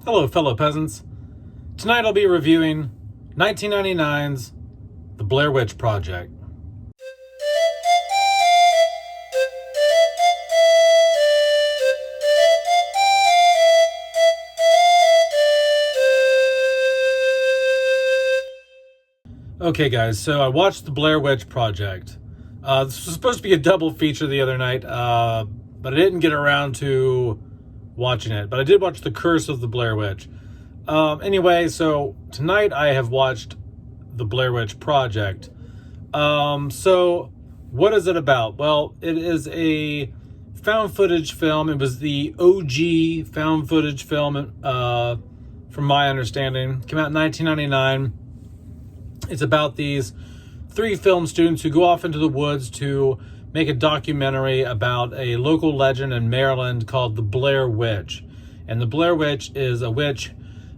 Hello, fellow peasants. Tonight I'll be reviewing 1999's The Blair Witch Project. Okay, guys, so I watched The Blair Witch Project. This was supposed to be a double feature the other night, but I didn't get around to watching it. But I did watch The Curse of the Blair Witch. Anyway, so tonight I have watched The Blair Witch Project. So what is it about? Well, it is a found footage film. It was the OG found footage film, from my understanding. Came out in 1999. It's about these three film students who go off into the woods to make a documentary about a local legend in Maryland called the Blair Witch. And the Blair Witch is a witch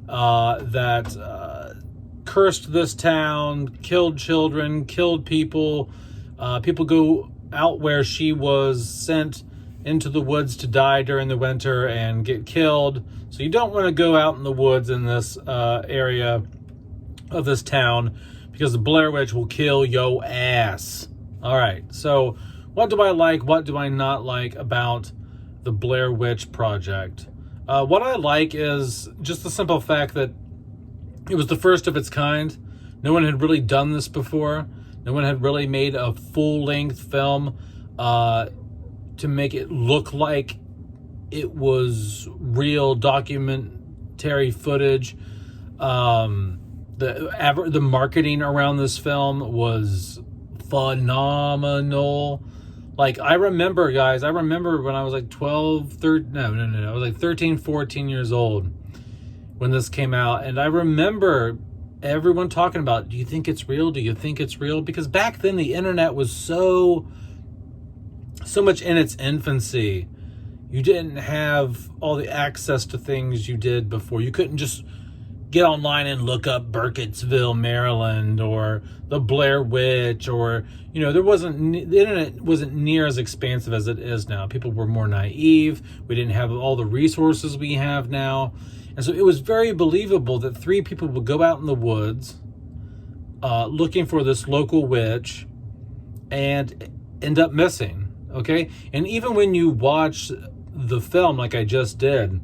that cursed this town, killed children, killed people. People go out where she was sent into the woods to die during the winter and get killed. So you don't want to go out in the woods in this area of this town, because the Blair Witch will kill yo ass. All right, so what do I like? What do I not like about the Blair Witch Project? What I like is just the simple fact that it was the first of its kind. No one had really done this before. No one had really made a full-length film to make it look like it was real documentary footage. The marketing around this film was phenomenal. Like, I remember when I was like I was like 13, 14 years old when this came out. And I remember everyone talking about, do you think it's real? Do you think it's real? Because back then the internet was so much in its infancy. You didn't have all the access to things you did before. You couldn't just get online and look up Burkittsville, Maryland, or the Blair Witch, or, the internet wasn't near as expansive as it is now. People were more naive. We didn't have all the resources we have now. And so it was very believable that three people would go out in the woods looking for this local witch and end up missing, okay? And even when you watch the film like I just did,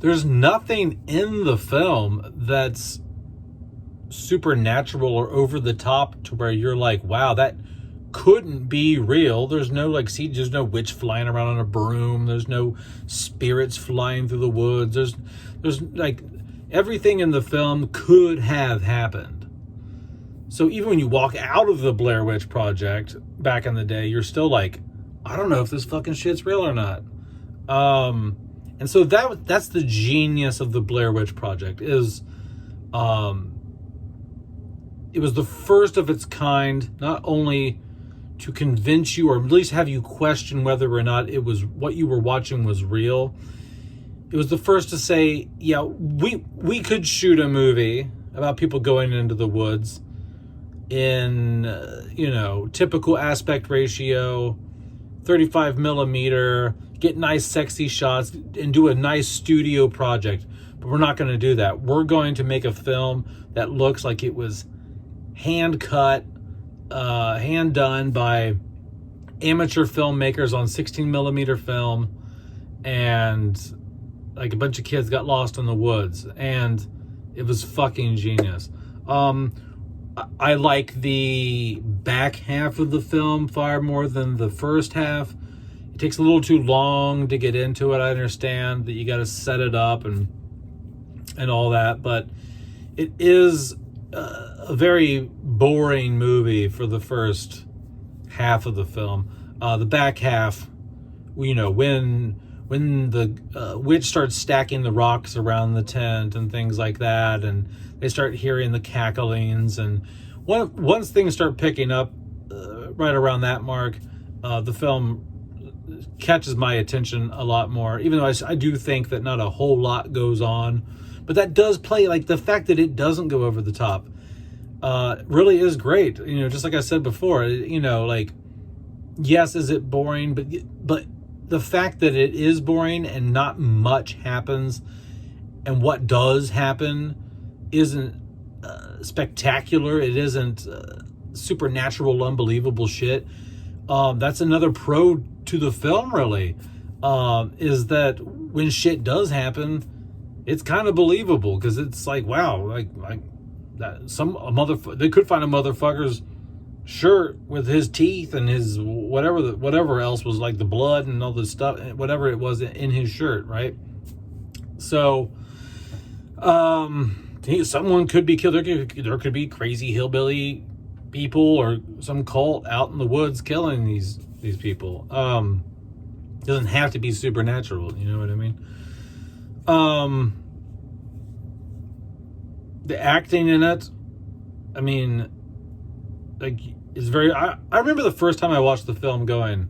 there's nothing in the film that's supernatural or over the top to where you're like, wow, that couldn't be real. There's no there's no witch flying around on a broom. There's no spirits flying through the woods. There's like everything in the film could have happened. So even when you walk out of the Blair Witch Project back in the day, you're still like, I don't know if this fucking shit's real or not. And so that's the genius of the Blair Witch Project is, it was the first of its kind, not only to convince you or at least have you question whether or not it was what you were watching was real. It was the first to say, yeah, we could shoot a movie about people going into the woods in, typical aspect ratio, 35 millimeter, get nice sexy shots and do a nice studio project. But we're not going to do that. We're going to make a film that looks like it was hand cut, hand done by amateur filmmakers on 16 millimeter film, and like a bunch of kids got lost in the woods, and it was fucking genius. I like the back half of the film far more than the first half. It takes a little too long to get into it. I understand that you got to set it up and all that, but it is a very boring movie for the first half of the film. The back half, when the witch starts stacking the rocks around the tent and things like that, and they start hearing the cacklings, and once things start picking up right around that mark, the film catches my attention a lot more, even though I do think that not a whole lot goes on. But that does play, like the fact that it doesn't go over the top really is great. Just like I said before, yes, is it boring? But the fact that it is boring and not much happens and what does happen isn't spectacular. It isn't supernatural, unbelievable shit. That's another pro to the film, really, is that when shit does happen, it's kind of believable, because it's like, wow, like that they could find a motherfucker's shirt with his teeth and his whatever else was, like the blood and all this stuff, whatever it was in his shirt, right? So, someone could be killed. There could be crazy hillbilly people or some cult out in the woods killing these people. It doesn't have to be supernatural, you know what I mean? The acting in it, I mean, like, is very... I remember the first time I watched the film going,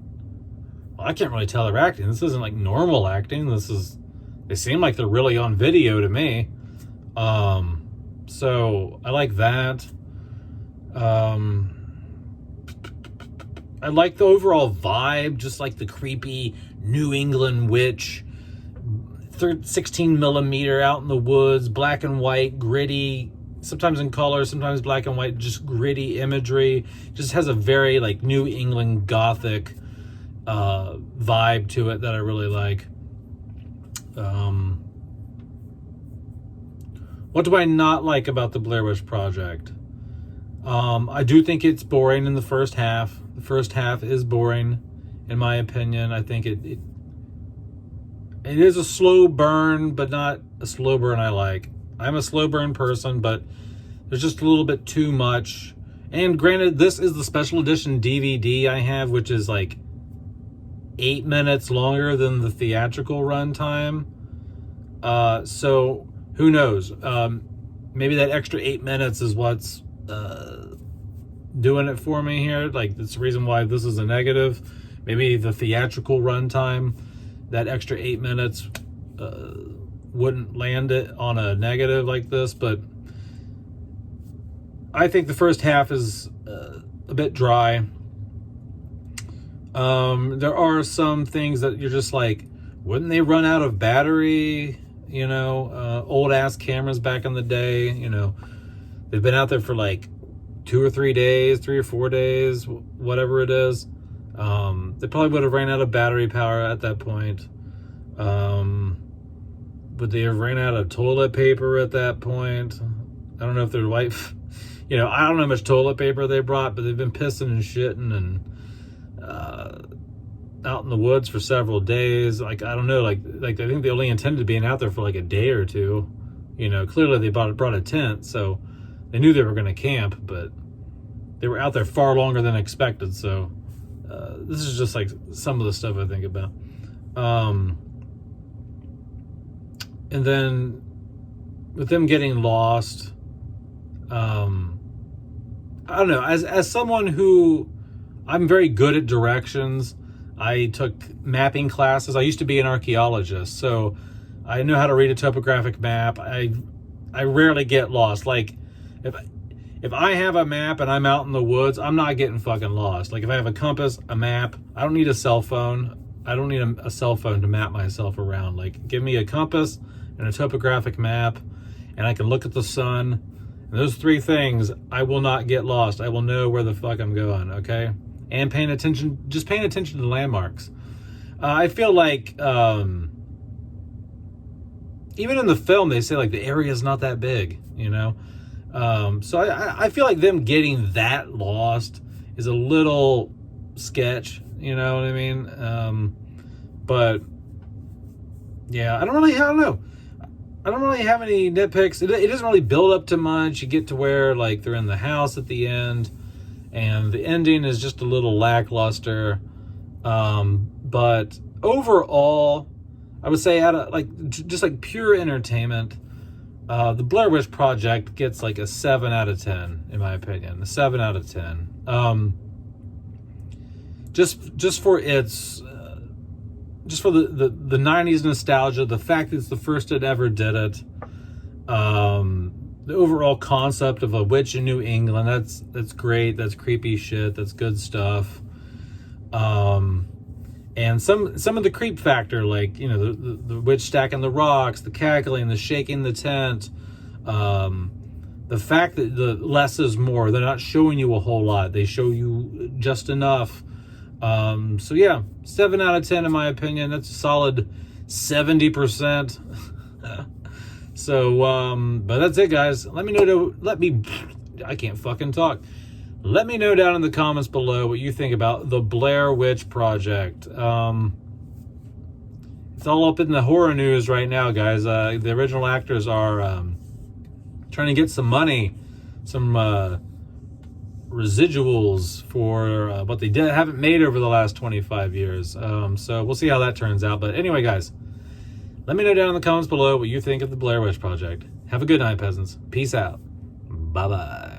well, I can't really tell they're acting. This isn't like normal acting. They seem like they're really on video to me. So I like that. I like the overall vibe, just like the creepy New England witch, 16 millimeter out in the woods, black and white, gritty, sometimes in color, sometimes black and white, just gritty imagery. Just has a very like New England Gothic vibe to it that I really like. What do I not like about the Blair Witch Project? I do think it's boring in the first half. The first half is boring, in my opinion. I think it is a slow burn, but not a slow burn I like. I'm a slow burn person, but there's just a little bit too much. And granted, this is the special edition DVD I have, which is like 8 minutes longer than the theatrical runtime. So who knows? Maybe that extra 8 minutes is what's doing it for me here. Like, that's the reason why this is a negative. Maybe the theatrical runtime, that extra 8 minutes wouldn't land it on a negative like this. But I think the first half is a bit dry. There are some things that you're just like, wouldn't they run out of battery? You know, old ass cameras back in the day, you know, they've been out there for like 2 or 3 days, 3 or 4 days, whatever it is. They probably would have ran out of battery power at that point. Would they have ran out of toilet paper at that point? I don't know if their wife, you know, I don't know how much toilet paper they brought, but they've been pissing and shitting and out in the woods for several days. Like, I don't know, like I think they only intended being out there for like a day or two. You know, clearly they brought a tent, so they knew they were going to camp, but they were out there far longer than expected. So this is just like some of the stuff I think about. And then with them getting lost, I don't know, as someone who, I'm very good at directions. I took mapping classes. I used to be an archaeologist, so I know how to read a topographic map. I rarely get lost. Like, if I have a map and I'm out in the woods, I'm not getting fucking lost. Like, if I have a compass, a map, I don't need a cell phone. I don't need a cell phone to map myself around. Like, give me a compass and a topographic map, and I can look at the sun. And those 3 things, I will not get lost. I will know where the fuck I'm going, okay? And paying attention to landmarks. I feel like even in the film they say like the area is not that big, you know. So I feel like them getting that lost is a little sketch, you know what I mean? But yeah, I don't know. I don't really have any nitpicks. It doesn't really build up to much. You get to where like they're in the house at the end, and the ending is just a little lackluster. But overall, I would say out of like just like pure entertainment, the Blair Witch Project gets like a 7 out of 10 in my opinion. A 7 out of 10. Just for its just for the 90s nostalgia, the fact that it's the first it ever did it, the overall concept of a witch in New England, that's great. That's creepy shit. That's good stuff. And some of the creep factor, like, you know, the witch stacking the rocks, the cackling, the shaking the tent, the fact that the less is more. They're not showing you a whole lot. They show you just enough. So yeah, 7 out of 10 in my opinion. That's a solid 70%. So, but that's it, guys. Let me know. I can't fucking talk. Let me know down in the comments below what you think about the Blair Witch Project. It's all up in the horror news right now, guys. The original actors are trying to get some money, some residuals for what they haven't made over the last 25 years. So we'll see how that turns out. But anyway, guys, let me know down in the comments below what you think of the Blair Witch Project. Have a good night, peasants. Peace out. Bye-bye.